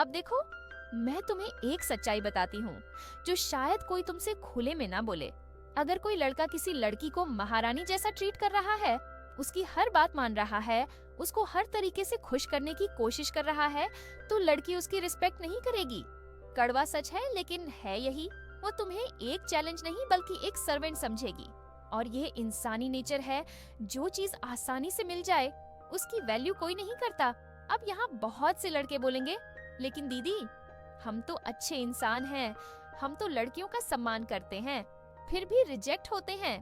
अब देखो, मैं तुम्हें एक सच्चाई बताती हूँ जो शायद कोई तुमसे खुले में ना बोले। अगर कोई लड़का किसी लड़की को महारानी जैसा ट्रीट कर रहा है, उसकी हर बात मान रहा है, उसको हर तरीके से खुश करने की कोशिश कर रहा है, तो लड़की उसकी रिस्पेक्ट नहीं करेगी। कड़वा सच है लेकिन है यही। वो तुम्हें एक चैलेंज नहीं बल्कि एक सर्वेंट समझेगी। और यह इंसानी नेचर है। जो चीज आसानी से मिल जाए उसकी वैल्यू कोई नहीं करता। अब यहाँ बहुत से लड़के बोलेंगे, लेकिन दीदी हम तो अच्छे इंसान हैं, हम तो लड़कियों का सम्मान करते हैं, फिर भी रिजेक्ट होते हैं।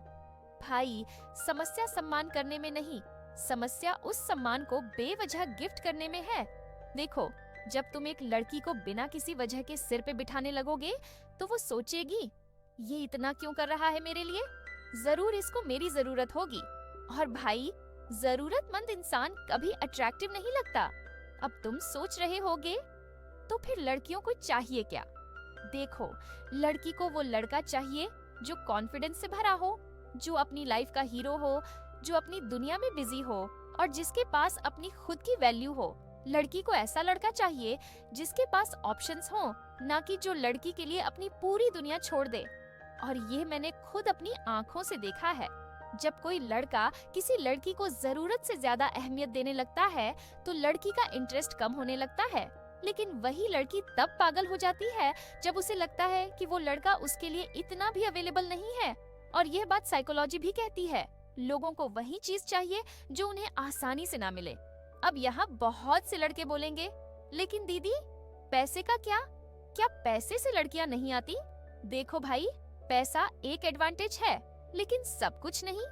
भाई, समस्या सम्मान करने में नहीं, समस्या उस सम्मान को बेवजह गिफ्ट करने में है। देखो, जब तुम एक लड़की को बिना किसी वजह के सिर पे बिठाने लगोगे तो वो सोचेगी, ये इतना क्यों कर रहा है मेरे लिए, जरूर इसको मेरी जरूरत होगी। और भाई, जरूरतमंद इंसान कभी अट्रैक्टिव नहीं लगता। अब तुम सोच रहे होगे, तो फिर लड़कियों को चाहिए क्या? देखो, लड़की को वो लड़का चाहिए जो कॉन्फिडेंस से भरा हो, जो अपनी लाइफ का हीरो हो, जो अपनी दुनिया में बिजी हो और जिसके पास अपनी खुद की वैल्यू हो। लड़की को ऐसा लड़का चाहिए जिसके पास ऑप्शंस हो, ना कि जो लड़की के लिए अपनी पूरी दुनिया छोड़ दे। और ये मैंने खुद अपनी आंखों से देखा है। जब कोई लड़का किसी लड़की को जरूरत से ज्यादा अहमियत देने लगता है तो लड़की का इंटरेस्ट कम होने लगता है। लेकिन वही लड़की तब पागल हो जाती है जब उसे लगता है कि वो लड़का उसके लिए इतना भी अवेलेबल नहीं है। और यह बात साइकोलॉजी भी कहती है, लोगों को वही चीज चाहिए जो उन्हें आसानी से ना मिले। अब यहाँ बहुत से लड़के बोलेंगे, लेकिन दीदी पैसे का क्या? क्या पैसे से लड़कियां नहीं आती? देखो भाई, पैसा एक एडवांटेज है लेकिन सब कुछ नहीं।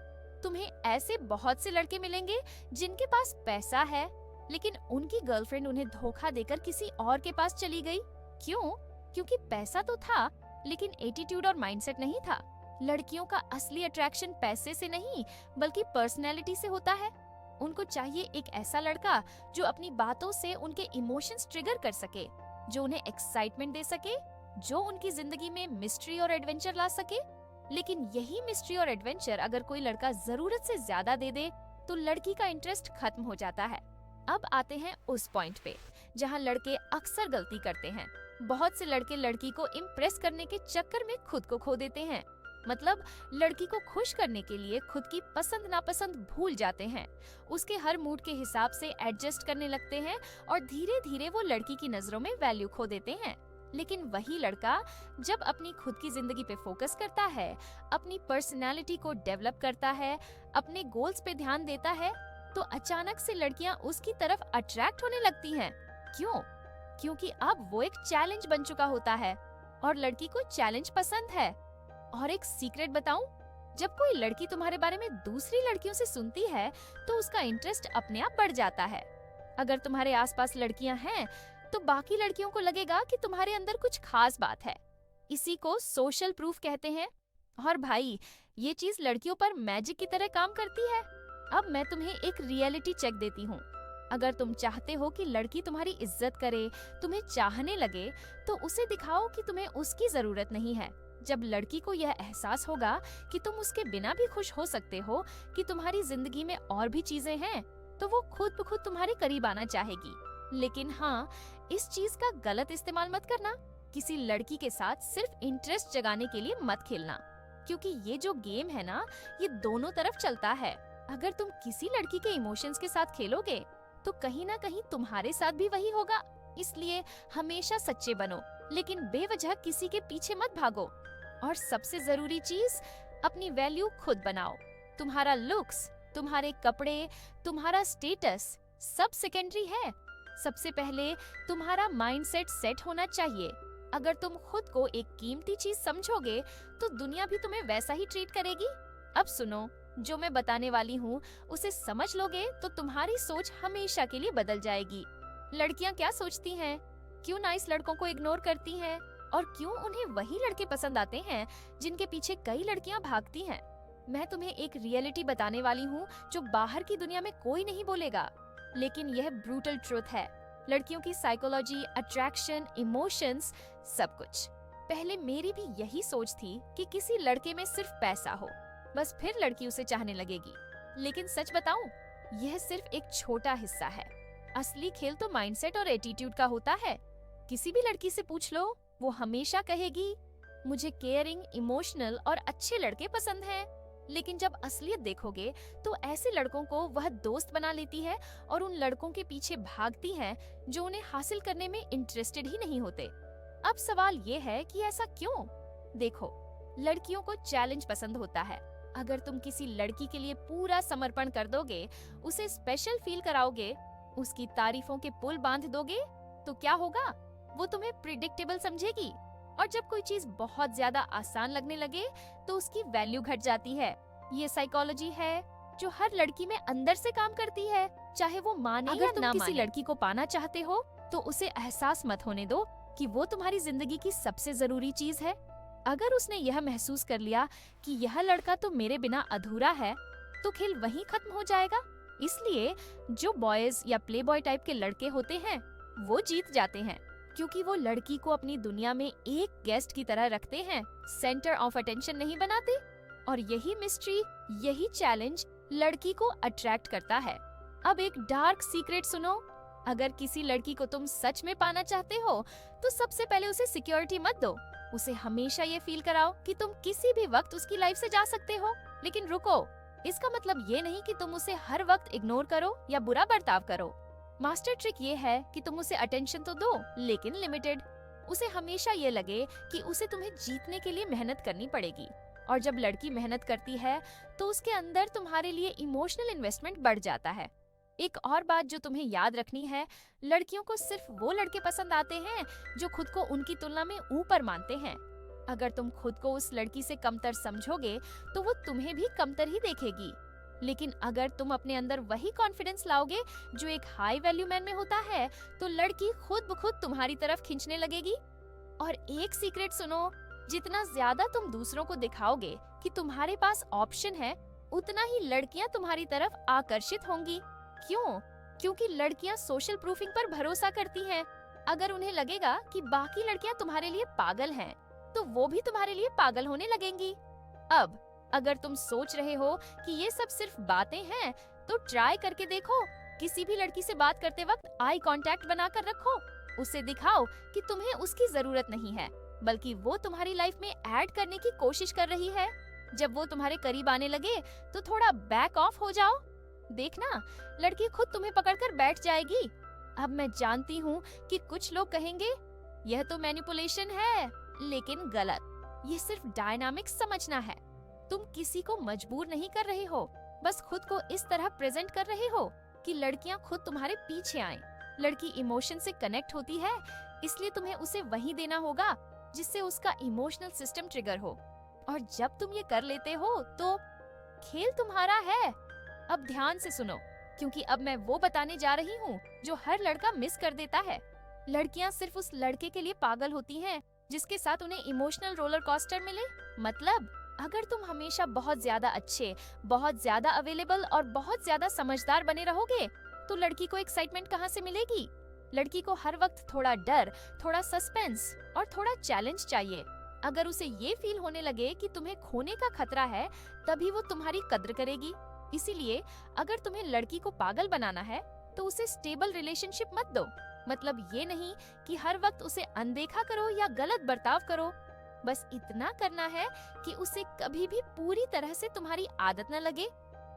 तुम्हें ऐसे बहुत से लड़के मिलेंगे जिनके पास पैसा है लेकिन उनकी गर्लफ्रेंड उन्हें धोखा देकर किसी और के पास चली गई। क्यों? क्योंकि पैसा तो था लेकिन एटीट्यूड और माइंडसेट नहीं था। लड़कियों का असली अट्रैक्शन पैसे से नहीं बल्कि पर्सनैलिटी से होता है। उनको चाहिए एक ऐसा लड़का जो अपनी बातों से उनके इमोशंस ट्रिगर कर सके, जो उन्हें एक्साइटमेंट दे सके, जो उनकी जिंदगी में मिस्ट्री और एडवेंचर ला सके। लेकिन यही मिस्ट्री और एडवेंचर अगर कोई लड़का जरूरत से ज्यादा दे दे तो लड़की का इंटरेस्ट खत्म हो जाता है। अब आते हैं उस पॉइंट पे जहाँ लड़के अक्सर गलती करते हैं। बहुत से लड़के लड़की को इम्प्रेस करने के चक्कर में खुद को खो देते हैं। मतलब लड़की को खुश करने के लिए खुद की पसंद नापसंद भूल जाते हैं, उसके हर मूड के हिसाब से एडजस्ट करने लगते हैं और धीरे धीरे वो लड़की की नजरों में वैल्यू खो देते हैं। लेकिन वही लड़का जब अपनी खुद की जिंदगी पे फोकस करता है, अपनी पर्सनालिटी को डेवलप करता है, अपने गोल्स पे ध्यान देता है, तो अचानक से लड़कियां उसकी तरफ अट्रैक्ट होने लगती हैं। क्यों? क्योंकि अब वो एक चैलेंज बन चुका होता है और लड़की को चैलेंज पसंद है। और एक सीक्रेट बताऊं, जब कोई लड़की तुम्हारे बारे में दूसरी लड़कियों से सुनती है तो उसका इंटरेस्ट अपने आप बढ़ जाता है। अगर तुम्हारे आसपास लड़कियां हैं तो बाकी लड़कियों को लगेगा कि तुम्हारे अंदर कुछ खास बात है। इसी को सोशल प्रूफ कहते हैं। और भाई, ये चीज लड़कियों पर मैजिक की तरह काम करती है। अब मैं तुम्हें एक रियलिटी चेक देती हूँ। अगर तुम चाहते हो कि लड़की तुम्हारी इज्जत करे, तुम्हें चाहने लगे, तो उसे दिखाओ कि तुम्हें उसकी जरूरत नहीं है। जब लड़की को यह एहसास होगा कि तुम उसके बिना भी खुश हो सकते हो, कि तुम्हारी जिंदगी में और भी चीजें हैं, तो वो खुद ब खुद तुम्हारे करीब आना चाहेगी। लेकिन हाँ, इस चीज का गलत इस्तेमाल मत करना। किसी लड़की के साथ सिर्फ इंटरेस्ट जगाने के लिए मत खेलना, क्योंकि ये जो गेम है ना, ये दोनों तरफ चलता है। अगर तुम किसी लड़की के इमोशंस के साथ खेलोगे तो कहीं ना कहीं तुम्हारे साथ भी वही होगा। इसलिए हमेशा सच्चे बनो, लेकिन बेवजह किसी के पीछे मत भागो। और सबसे जरूरी चीज, अपनी वैल्यू खुद बनाओ। तुम्हारा लुक्स, तुम्हारे कपड़े, तुम्हारा स्टेटस सब सेकेंडरी है। सबसे पहले तुम्हारा माइंडसेट सेट होना चाहिए। अगर तुम खुद को एक कीमती चीज समझोगे तो दुनिया भी तुम्हें वैसा ही ट्रीट करेगी। अब सुनो, जो मैं बताने वाली हूँ उसे समझ लोगे तो तुम्हारी सोच हमेशा के लिए बदल जाएगी। लड़कियाँ क्या सोचती हैं? क्यों नाइस लड़कों को इग्नोर करती हैं? और क्यों उन्हें वही लड़के पसंद आते हैं जिनके पीछे कई लड़कियाँ भागती हैं? मैं तुम्हें एक रियलिटी बताने वाली हूँ जो बाहर की दुनिया में कोई नहीं बोलेगा, लेकिन यह ब्रूटल ट्रुथ है। लड़कियों की साइकोलॉजी, अट्रैक्शन, इमोशंस, सब कुछ। पहले मेरी भी यही सोच थी कि किसी लड़के में सिर्फ पैसा हो, बस फिर लड़की उसे चाहने लगेगी। लेकिन सच बताऊं, यह सिर्फ एक छोटा हिस्सा है। असली खेल तो माइंडसेट और एटीट्यूड का होता है। किसी भी लड़की से पूछ लो, वो हमेशा कहेगी मुझे केयरिंग, इमोशनल और अच्छे लड़के पसंद हैं। लेकिन जब असलियत देखोगे तो ऐसे लड़कों को वह दोस्त बना लेती है और उन लड़कों के पीछे भागती है जो उन्हें हासिल करने में इंटरेस्टेड ही नहीं होते। अब सवाल ये है कि ऐसा क्यों? देखो, लड़कियों को चैलेंज पसंद होता है। अगर तुम किसी लड़की के लिए पूरा समर्पण कर दोगे, उसे स्पेशल फील कराओगे, उसकी तारीफों के पुल बांध दोगे, तो क्या होगा? वो तुम्हें प्रिडिक्टेबल समझेगी। और जब कोई चीज बहुत ज्यादा आसान लगने लगे तो उसकी वैल्यू घट जाती है। ये साइकोलॉजी है जो हर लड़की में अंदर से काम करती है, चाहे वो माने या ना माने। किसी लड़की को पाना चाहते हो तो उसे एहसास मत होने दो कि वो तुम्हारी जिंदगी की सबसे जरूरी चीज है। अगर उसने यह महसूस कर लिया कि यह लड़का तो मेरे बिना अधूरा है, तो खेल वहीं खत्म हो जाएगा। इसलिए जो बॉयज या प्ले बॉय टाइप के लड़के होते हैं वो जीत जाते हैं, क्योंकि वो लड़की को अपनी दुनिया में एक गेस्ट की तरह रखते हैं, सेंटर ऑफ अटेंशन नहीं बनाते। और यही मिस्ट्री, यही चैलेंज लड़की को अट्रैक्ट करता है। अब एक डार्क सीक्रेट सुनो, अगर किसी लड़की को तुम सच में पाना चाहते हो तो सबसे पहले उसे सिक्योरिटी मत दो। उसे हमेशा ये फील कराओ कि तुम किसी भी वक्त उसकी लाइफ से जा सकते हो। लेकिन रुको, इसका मतलब ये नहीं कि तुम उसे हर वक्त इग्नोर करो या बुरा बर्ताव करो। मास्टर ट्रिक ये है कि तुम उसे अटेंशन तो दो, लेकिन लिमिटेड। उसे हमेशा ये लगे कि उसे तुम्हें जीतने के लिए मेहनत करनी पड़ेगी। और जब लड़की मेहनत करती है तो उसके अंदर तुम्हारे लिए इमोशनल इन्वेस्टमेंट बढ़ जाता है। एक और बात जो तुम्हें याद रखनी है, लड़कियों को सिर्फ वो लड़के पसंद आते हैं जो खुद को उनकी तुलना में ऊपर मानते हैं। अगर तुम खुद को उस लड़की से कमतर समझोगे तो वो तुम्हें भी कमतर ही देखेगी। लेकिन अगर तुम अपने अंदर वही कॉन्फिडेंस लाओगे जो एक हाई वैल्यू मैन में होता है, तो लड़की खुद ब खुद तुम्हारी तरफ खींचने लगेगी। और एक सीक्रेट सुनो, जितना ज्यादा तुम दूसरों को दिखाओगे कि तुम्हारे पास ऑप्शन है, उतना ही लड़कियां तुम्हारी तरफ आकर्षित होंगी। क्यों? क्योंकि लड़कियां सोशल प्रूफिंग पर भरोसा करती हैं। अगर उन्हें लगेगा कि बाकी लड़कियां तुम्हारे लिए पागल हैं, तो वो भी तुम्हारे लिए पागल होने लगेंगी। अब अगर तुम सोच रहे हो कि ये सब सिर्फ बातें हैं, तो ट्राई करके देखो। किसी भी लड़की से बात करते वक्त आई कांटेक्ट बनाकर रखो। उसे दिखाओ कि तुम्हें उसकी जरूरत नहीं है, बल्कि वो तुम्हारी लाइफ में ऐड करने की कोशिश कर रही है। जब वो तुम्हारे करीब आने लगे तो थोड़ा बैक ऑफ हो जाओ। देखना, लड़की खुद तुम्हें पकड़कर बैठ जाएगी। अब मैं जानती हूँ कि कुछ लोग कहेंगे यह तो मैनिपुलेशन है, लेकिन गलत। ये सिर्फ डायनामिक्स समझना है। तुम किसी को मजबूर नहीं कर रहे हो, बस खुद को इस तरह प्रेजेंट कर रहे हो कि लड़कियां खुद तुम्हारे पीछे आएं। लड़की इमोशन से कनेक्ट होती है, इसलिए तुम्हें उसे वही देना होगा जिससे उसका इमोशनल सिस्टम ट्रिगर हो। और जब तुम ये कर लेते हो तो खेल तुम्हारा है। अब ध्यान से सुनो, क्योंकि अब मैं वो बताने जा रही हूँ जो हर लड़का मिस कर देता है। लड़कियां सिर्फ उस लड़के के लिए पागल होती हैं जिसके साथ उन्हें इमोशनल रोलर कोस्टर मिले। मतलब अगर तुम हमेशा बहुत ज्यादा अच्छे, बहुत ज्यादा अवेलेबल और बहुत ज्यादा समझदार बने रहोगे, तो लड़की को एक्साइटमेंट कहाँ से मिलेगी? लड़की को हर वक्त थोड़ा डर, थोड़ा सस्पेंस और थोड़ा चैलेंज चाहिए। अगर उसे ये फील होने लगे कि तुम्हें खोने का खतरा है, तभी वो तुम्हारी कद्र करेगी। इसीलिए अगर तुम्हें लड़की को पागल बनाना है, तो उसे स्टेबल रिलेशनशिप मत दो। मतलब ये नहीं कि हर वक्त उसे अनदेखा करो या गलत बर्ताव करो। बस इतना करना है कि उसे कभी भी पूरी तरह से तुम्हारी आदत न लगे।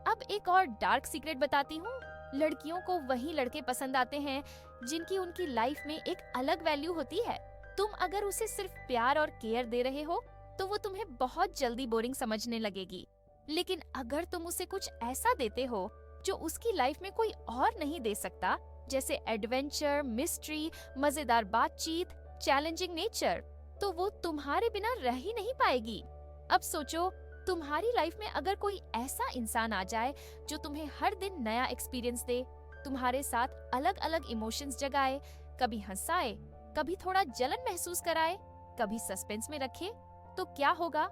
अब एक और डार्क सीक्रेट बताती हूँ। लड़कियों को वही लड़के पसंद आते हैं जिनकी उनकी लाइफ में एक अलग वैल्यू होती है। तुम अगर उसे सिर्फ प्यार और केयर दे रहे हो, तो वो तुम्हें बहुत जल्दी बोरिंग समझने लगेगी। लेकिन अगर तुम उसे कुछ ऐसा देते हो जो उसकी लाइफ में कोई और नहीं दे सकता, जैसे एडवेंचर, मिस्ट्री, मजेदार बातचीत, चैलेंजिंग नेचर, तो वो तुम्हारे बिना रह ही नहीं पाएगी। अब सोचो, तुम्हारी लाइफ में अगर कोई ऐसा इंसान आ जाए जो तुम्हें हर दिन नया एक्सपीरियंस दे, तुम्हारे साथ अलग अलग इमोशंस जगाए, कभी हंसाए, कभी थोड़ा जलन महसूस कराए, कभी सस्पेंस में रखे, तो क्या होगा?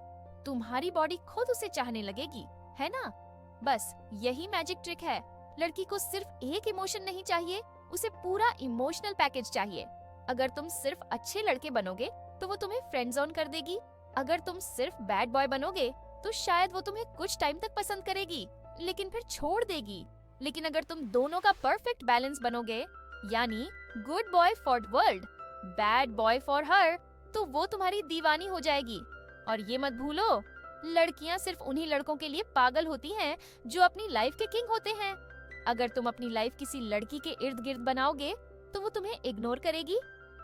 तुम्हारी बॉडी खुद उसे चाहने लगेगी, है ना? बस यही मैजिक ट्रिक है। लड़की को सिर्फ एक इमोशन नहीं चाहिए, उसे पूरा इमोशनल पैकेज चाहिए। अगर तुम सिर्फ अच्छे लड़के बनोगे तो वो तुम्हें फ्रेंड जोन कर देगी। अगर तुम सिर्फ बैड बॉय बनोगे तो शायद वो तुम्हें कुछ टाइम तक पसंद करेगी, लेकिन फिर छोड़ देगी। लेकिन अगर तुम दोनों का परफेक्ट बैलेंस बनोगे, यानी good boy for the world, bad boy for her, तो वो तुम्हारी दीवानी हो जाएगी। और ये मत भूलो, लड़कियां सिर्फ उन्हीं लड़कों के लिए पागल होती हैं जो अपनी लाइफ के किंग होते हैं। अगर तुम अपनी लाइफ किसी लड़की के इर्द गिर्द बनाओगे तो वो तुम्हें इग्नोर करेगी,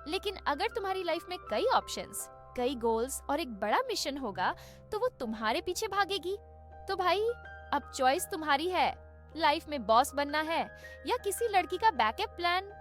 लेकिन अगर तुम्हारी लाइफ में कई ऑप्शंस, कई गोल्स और एक बड़ा मिशन होगा तो वो तुम्हारे पीछे भागेगी। तो भाई, अब चॉइस तुम्हारी है, लाइफ में बॉस बनना है या किसी लड़की का बैकअप प्लान